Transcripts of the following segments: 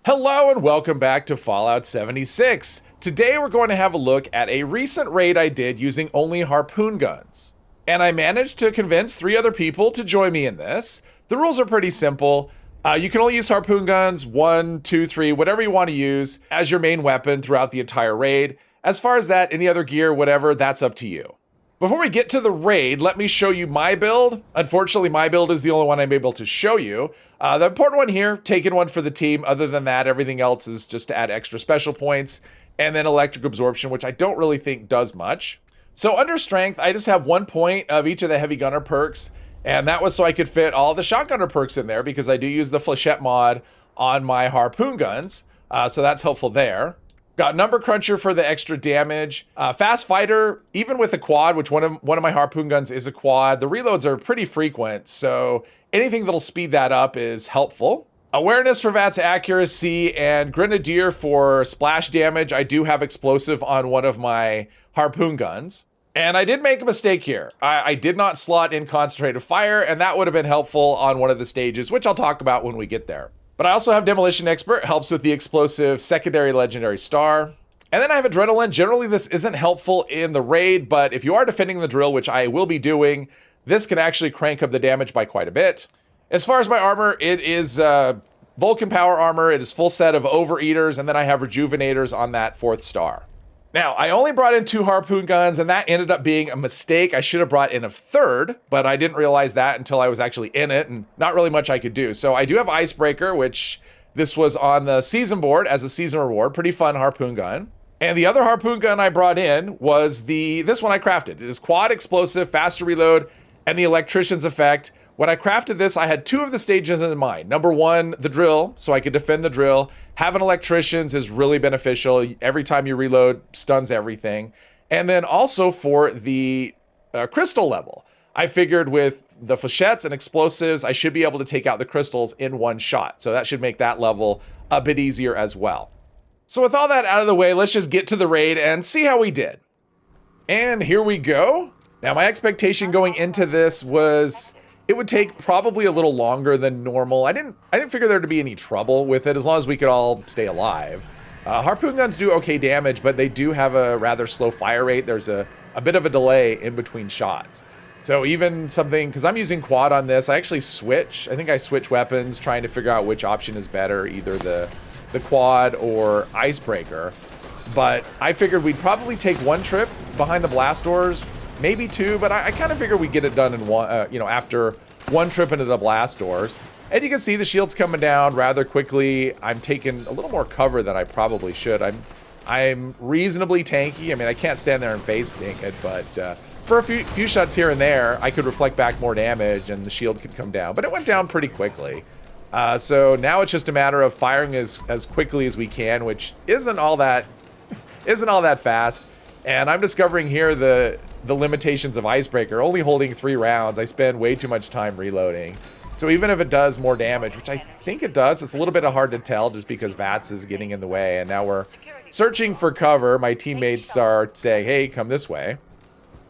Hello and welcome back to Fallout 76. Today we're going to have a look at a recent raid I did using only harpoon guns. And I managed to convince 3 other people to join me in this. The rules are pretty simple. You can only use harpoon guns, 1, 2, 3, whatever you want to use as your main weapon throughout the entire raid. As far as that, any other gear, whatever, that's up to you. Before we get to the raid, let me show you my build. Unfortunately, my build is the only one I'm able to show you. The important one here, taking one for the team. Other than that, everything else is just to add extra special points. And then electric absorption, which I don't really think does much. So under strength, I just have 1 point of each of the heavy gunner perks. And that was so I could fit all the shotgunner perks in there because I do use the flechette mod on my harpoon guns. So that's helpful there. Got number cruncher for the extra damage. Fast fighter, even with a quad, which one of my harpoon guns is a quad, the reloads are pretty frequent, so anything that'll speed that up is helpful. Awareness for VATS accuracy and grenadier for splash damage. I do have explosive on one of my harpoon guns. And I did make a mistake here. I did not slot in concentrated fire, and that would have been helpful on one of the stages, which I'll talk about when we get there. But I also have Demolition Expert, helps with the explosive secondary legendary star. And then I have Adrenaline. Generally, this isn't helpful in the raid, but if you are defending the drill, which I will be doing, this can actually crank up the damage by quite a bit. As far as my armor, it is Vulcan Power Armor. It is full set of Overeaters, and then I have Rejuvenators on that 4th star. Now, I only brought in 2 harpoon guns, and that ended up being a mistake. I should have brought in a 3rd, but I didn't realize that until I was actually in it, and not really much I could do. So I do have Icebreaker, which this was on the season board as a season reward. Pretty fun harpoon gun. And the other harpoon gun I brought in was this one I crafted. It is quad explosive, faster reload, and the electrician's effect. When I crafted this, I had 2 of the stages in mind. Number 1, the drill, so I could defend the drill. Having electricians is really beneficial. Every time you reload, stuns everything. And then also for the crystal level. I figured with the flechettes and explosives, I should be able to take out the crystals in one shot. So that should make that level a bit easier as well. So with all that out of the way, let's just get to the raid and see how we did. And here we go. Now my expectation going into this was it would take probably a little longer than normal. I didn't figure there to be any trouble with it as long as we could all stay alive. Harpoon guns do okay damage, but they do have a rather slow fire rate. There's a bit of a delay in between shots. So even something, because I'm using quad on this, I actually switch. I think I switch weapons trying to figure out which option is better, either the quad or Icebreaker. But I figured we'd probably take 1 trip behind the blast doors, maybe 2, but I kind of figured we'd get it done in one, after 1 trip into the blast doors. And you can see the shield's coming down rather quickly. I'm taking a little more cover than I probably should. I'm reasonably tanky. I mean, I can't stand there and face tank it, but for a few shots here and there, I could reflect back more damage and the shield could come down. But it went down pretty quickly. So now it's just a matter of firing as quickly as we can, which isn't all that fast. And I'm discovering here the limitations of Icebreaker. Only holding 3 rounds, I spend way too much time reloading. So even if it does more damage, which I think it does, it's a little bit hard to tell just because VATS is getting in the way. And now we're searching for cover. My teammates are saying, hey, come this way.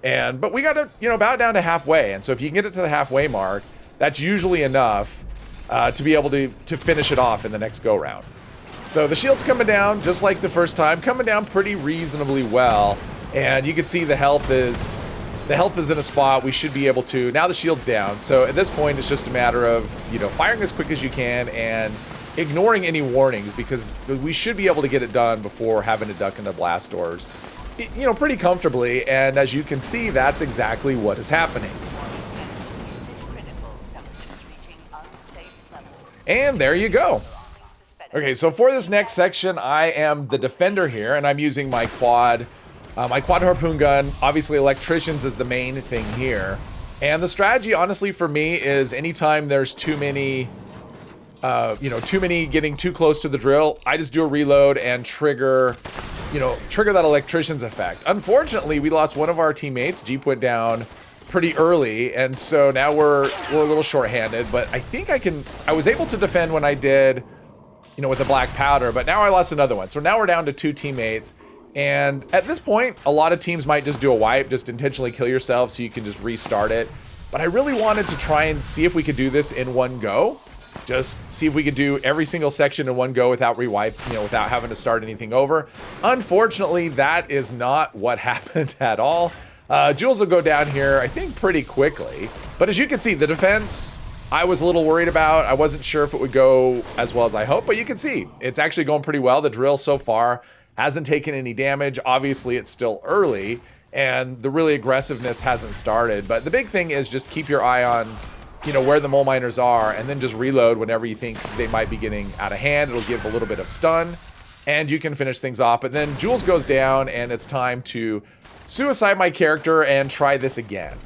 But we got to, about down to halfway. And so if you can get it to the halfway mark, that's usually enough to be able to finish it off in the next go round. So the shield's coming down just like the first time, coming down pretty reasonably well. And you can see the health is in a spot we should be able to. Now the shield's down. So at this point, it's just a matter of, firing as quick as you can and ignoring any warnings because we should be able to get it done before having to duck into blast doors, pretty comfortably. And as you can see, that's exactly what is happening. And there you go. Okay, so for this next section, I am the defender here, and I'm using my quad harpoon gun. Obviously, electricians is the main thing here. And the strategy, honestly, for me is anytime there's too many getting too close to the drill, I just do a reload and trigger that electrician's effect. Unfortunately, we lost one of our teammates. Jeep went down pretty early, and so now we're a little short-handed, but I think I was able to defend when I did, with the black powder, but now I lost another one. So now we're down to 2 teammates. And at this point, a lot of teams might just do a wipe, just intentionally kill yourself so you can just restart it. But I really wanted to try and see if we could do this in one go. Just see if we could do every single section in one go without without having to start anything over. Unfortunately, that is not what happened at all. Jules will go down here, I think, pretty quickly. But as you can see, the defense, I was a little worried about. I wasn't sure if it would go as well as I hoped, but you can see it's actually going pretty well. The drill so far hasn't taken any damage. Obviously, it's still early, and the really aggressiveness hasn't started. But the big thing is just keep your eye on where the mole miners are, and then just reload whenever you think they might be getting out of hand. It'll give a little bit of stun, and you can finish things off. But then Jules goes down, and it's time to suicide my character and try this again.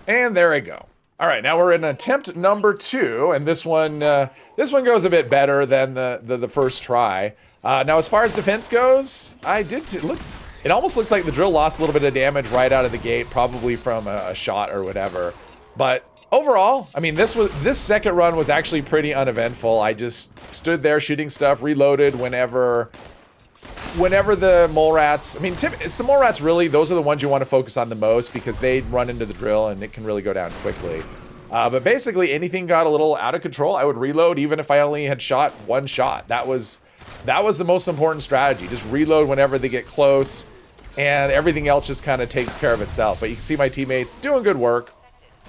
And there I go. All right, now we're in attempt number 2, and this one goes a bit better than the first try. Now, as far as defense goes, look. It almost looks like the drill lost a little bit of damage right out of the gate, probably from a shot or whatever. But overall, I mean, this second run was actually pretty uneventful. I just stood there shooting stuff, reloaded whenever the mole rats, I mean, it's the mole rats really, those are the ones you want to focus on the most because they run into the drill and it can really go down quickly. But basically anything got a little out of control, I would reload even if I only had shot one shot. That was the most important strategy. Just reload whenever they get close and everything else just kind of takes care of itself. But you can see my teammates doing good work.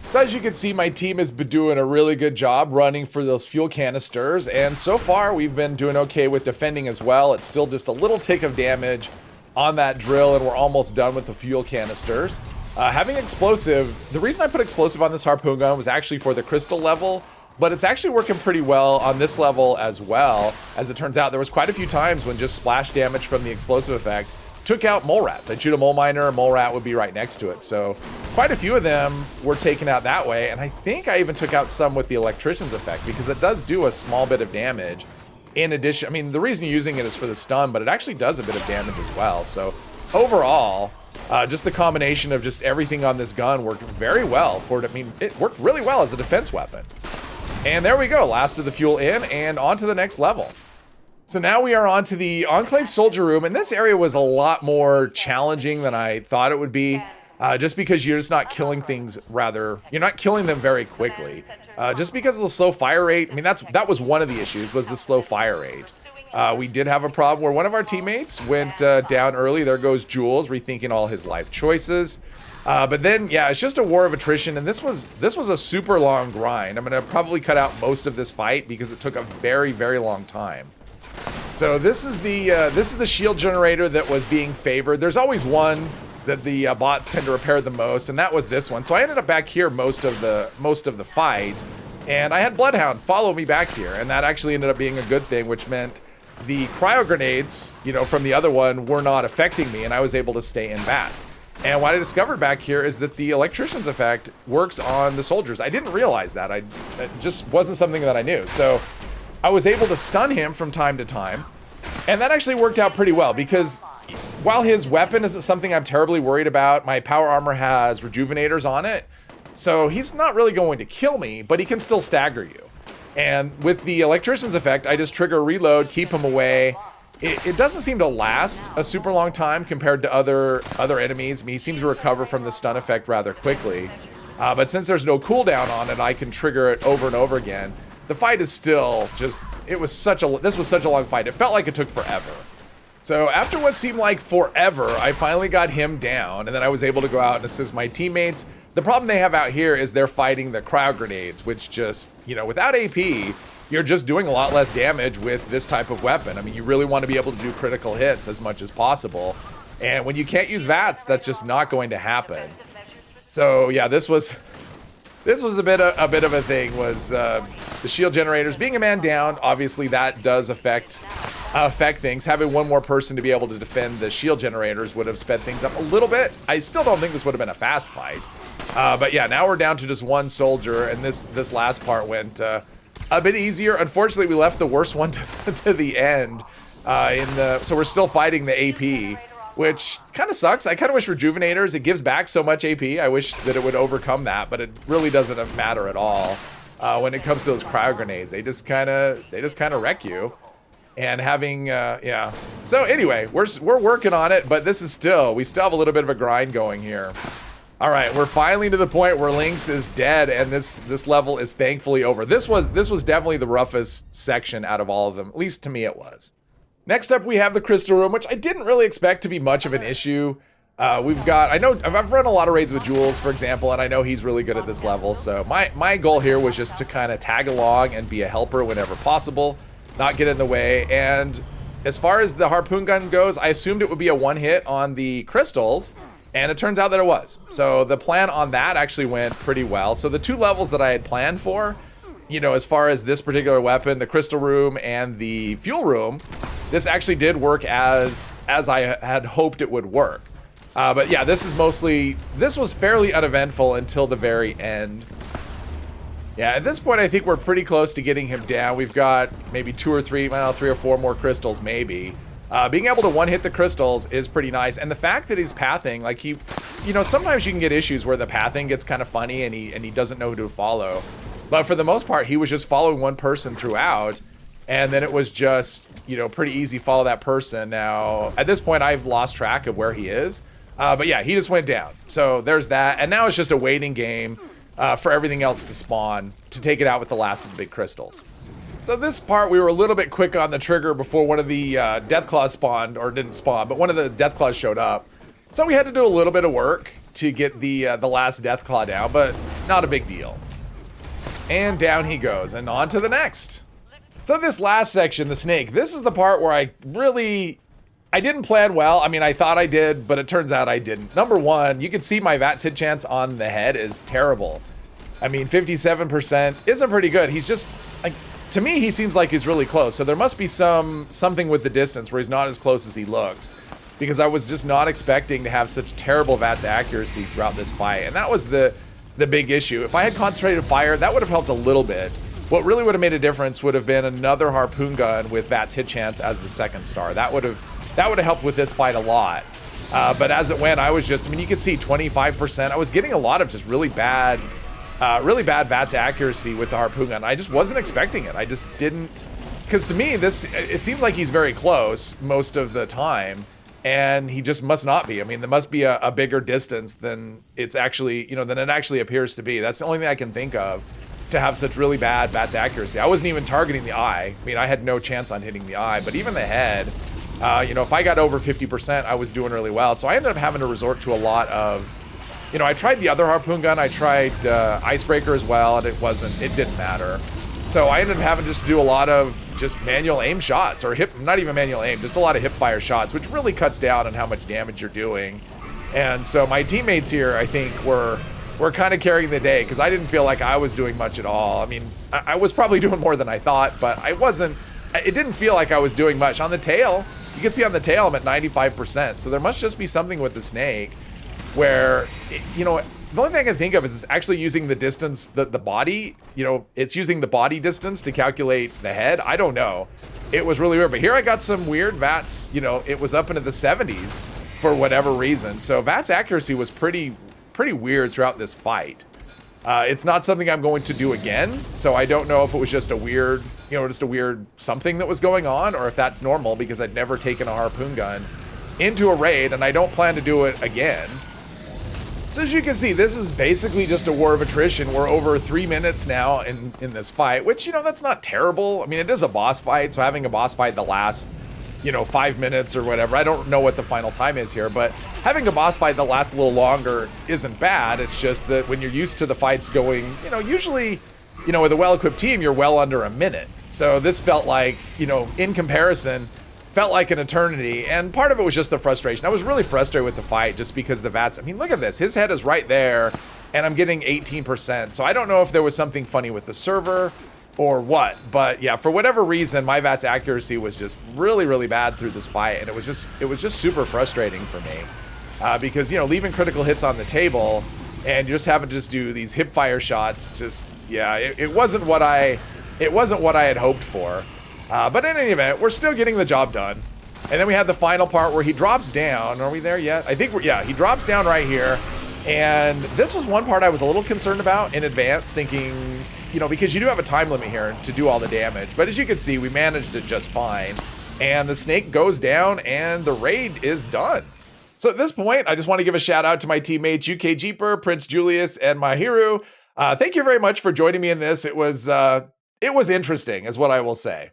So as you can see, my team has been doing a really good job running for those fuel canisters, and so far we've been doing okay with defending as well. It's still just a little tick of damage on that drill, and we're almost done with the fuel canisters. Having explosive, the reason I put explosive on this harpoon gun was actually for the crystal level, but it's actually working pretty well on this level as well. As it turns out, there was quite a few times when just splash damage from the explosive effect took out mole rats. I'd shoot a mole miner, a mole rat would be right next to it. So quite a few of them were taken out that way. And I think I even took out some with the electrician's effect because it does do a small bit of damage. In addition, I mean, the reason you're using it is for the stun, but it actually does a bit of damage as well. So overall, just the combination of just everything on this gun worked very well for it. I mean, it worked really well as a defense weapon. And there we go, last of the fuel in and on to the next level. So now we are on to the Enclave Soldier Room, and this area was a lot more challenging than I thought it would be, just because you're just not killing things, you're not killing them very quickly. Just because of the slow fire rate, I mean, that was one of the issues, was the slow fire rate. We did have a problem where one of our teammates went down early. There goes Jules, rethinking all his life choices. But then, yeah, it's just a war of attrition, and this was a super long grind. I'm gonna probably cut out most of this fight because it took a very, very long time. So this is the shield generator that was being favored. There's always one that the bots tend to repair the most, and that was this one. So I ended up back here most of the fight, and I had Bloodhound follow me back here, and that actually ended up being a good thing, which meant the cryo grenades, from the other one were not affecting me, and I was able to stay in VATS. And what I discovered back here is that the electrician's effect works on the soldiers. I didn't realize that. It just wasn't something that I knew. So I was able to stun him from time to time, and that actually worked out pretty well because while his weapon isn't something I'm terribly worried about, my power armor has rejuvenators on it, so he's not really going to kill me, but he can still stagger you. And with the electrician's effect, I just trigger reload, keep him away. It doesn't seem to last a super long time compared to other enemies. I mean, he seems to recover from the stun effect rather quickly. But since there's no cooldown on it, I can trigger it over and over again. The fight is still just, this was such a long fight. It felt like it took forever. So after what seemed like forever, I finally got him down, and then I was able to go out and assist my teammates. The problem they have out here is they're fighting the cryo grenades, which just, without AP, you're just doing a lot less damage with this type of weapon. I mean, you really want to be able to do critical hits as much as possible. And when you can't use VATS, that's just not going to happen. So yeah, this was a bit of a thing, was the shield generators. Being a man down, obviously that does affect things. Having one more person to be able to defend the shield generators would have sped things up a little bit. I still don't think this would have been a fast fight. But yeah, now we're down to just one soldier, and this last part went a bit easier. Unfortunately, we left the worst one to the end. So we're still fighting the AP, which kind of sucks. I kind of wish rejuvenators, it gives back so much AP. I wish that it would overcome that, but it really doesn't matter at all when it comes to those cryo grenades. They just kind of wreck you. And having yeah. So anyway, we're working on it, but we still have a little bit of a grind going here. All right, we're finally to the point where Lynx is dead, and this level is thankfully over. This was definitely the roughest section out of all of them, at least to me it was. Next up, we have the crystal room, which I didn't really expect to be much of an issue. We've got, I know I've run a lot of raids with Jules, for example, and I know he's really good at this level. So my goal here was just to kind of tag along and be a helper whenever possible, not get in the way. And as far as the harpoon gun goes, I assumed it would be a one hit on the crystals. And it turns out that it was. So the plan on that actually went pretty well. So the two levels that I had planned for, you know, as far as this particular weapon, the crystal room and the fuel room, this actually did work as I had hoped it would work. But yeah, this was fairly uneventful until the very end. Yeah, at this point, I think we're pretty close to getting him down. We've got maybe three or four more crystals, maybe. Being able to one-hit the crystals is pretty nice, and the fact that he's pathing, like you know, sometimes you can get issues where the pathing gets kind of funny and he doesn't know who to follow. But for the most part, he was just following one person throughout, and then it was just, you know, pretty easy follow that person. Now, at this point, I've lost track of where he is, but yeah, he just went down. So there's that, and now it's just a waiting game for everything else to spawn to take it out with the last of the big crystals. So this part, we were a little bit quick on the trigger before one of the Deathclaws spawned, or didn't spawn, but one of the Deathclaws showed up. So we had to do a little bit of work to get the last Deathclaw down, but not a big deal. And down he goes, and on to the next. So this last section, the snake, this is the part where I didn't plan well. I mean, I thought I did, but it turns out I didn't. Number one, you can see my VATS hit chance on the head is terrible. I mean, 57% isn't pretty good. He's just, like, to me, he seems like he's really close. So there must be something with the distance where he's not as close as he looks, because I was just not expecting to have such terrible VATS accuracy throughout this fight. And that was the big issue. If I had concentrated fire, that would have helped a little bit. What really would have made a difference would have been another harpoon gun with VATS hit chance as the second star. That would have helped with this fight a lot. But as it went, I was just, I mean, you could see 25%. I was getting a lot of just really bad VATS accuracy with the harpoon gun. I just wasn't expecting it. I just didn't, because to me, it seems like he's very close most of the time, and he just must not be. I mean, there must be a bigger distance than it's actually, you know, than it actually appears to be. That's the only thing I can think of to have such really bad VATS accuracy. I wasn't even targeting the eye. I mean, I had no chance on hitting the eye, but even the head, you know, if I got over 50%, I was doing really well. So I ended up having to resort to a lot of, you know, I tried the other harpoon gun, I tried Icebreaker as well, and it didn't matter. So I ended up having just to do a lot of just manual aim shots, or not even manual aim, just a lot of hip fire shots, which really cuts down on how much damage you're doing. And so my teammates here, I think, were kind of carrying the day, because I didn't feel like I was doing much at all. I mean, I was probably doing more than I thought, but it didn't feel like I was doing much. On the tail, you can see on the tail I'm at 95%, so there must just be something with the snake where, you know, the only thing I can think of is it's actually using the distance, the body, you know, it's using the body distance to calculate the head. I don't know. It was really weird, but here I got some weird VATS, you know, it was up into the 70s for whatever reason. So VATS accuracy was pretty weird throughout this fight. It's not something I'm going to do again, so I don't know if it was just a weird, you know, just a weird something that was going on, or if that's normal, because I'd never taken a harpoon gun into a raid, and I don't plan to do it again. So as you can see, this is basically just a war of attrition. We're over 3 minutes now in this fight, which, you know, that's not terrible. I mean, it is a boss fight, so having a boss fight the last, you know, 5 minutes or whatever, I don't know what the final time is here, but having a boss fight that lasts a little longer isn't bad. It's just that when you're used to the fights going, you know, usually, you know, with a well-equipped team, you're well under a minute. So this felt like, you know, in comparison, felt like an eternity, and part of it was just the frustration. I was really frustrated with the fight just because the VATS, I mean, look at this, his head is right there, and I'm getting 18%, so I don't know if there was something funny with the server or what, but yeah, for whatever reason, my VATS accuracy was just really bad through this fight, and it was just super frustrating for me, because, you know, leaving critical hits on the table, and just having to just do these hip fire shots, just, yeah, it wasn't what I had hoped for. But in any event, we're still getting the job done. And then we had the final part where he drops down. Are we there yet? I think yeah, he drops down right here. And this was one part I was a little concerned about in advance, thinking, you know, because you do have a time limit here to do all the damage. But as you can see, we managed it just fine. And the snake goes down and the raid is done. So at this point, I just want to give a shout out to my teammates UK Jeeper, Prince Julius, and Mahiru. Thank you very much for joining me in this. It was interesting, is what I will say.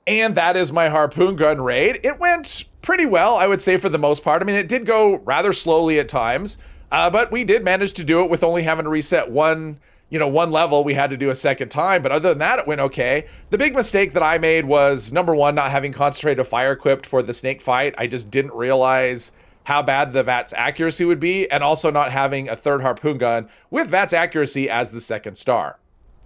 And that is my harpoon gun raid. It went pretty well, I would say, for the most part. I mean, it did go rather slowly at times, but we did manage to do it with only having to reset one level. We had to do a second time, but other than that, it went okay. The big mistake that I made was, number one, not having concentrated fire equipped for the snake fight. I just didn't realize how bad the VATS accuracy would be, and also not having a third harpoon gun with VATS accuracy as the second star.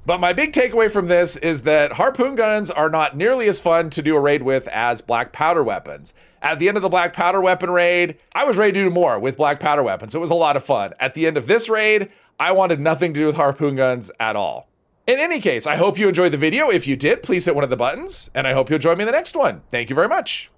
But my big takeaway from this is that harpoon guns are not nearly as fun to do a raid with as black powder weapons. At the end of the black powder weapon raid, I was ready to do more with black powder weapons. It was a lot of fun. At the end of this raid, I wanted nothing to do with harpoon guns at all. In any case, I hope you enjoyed the video. If you did, please hit one of the buttons, and I hope you'll join me in the next one. Thank you very much.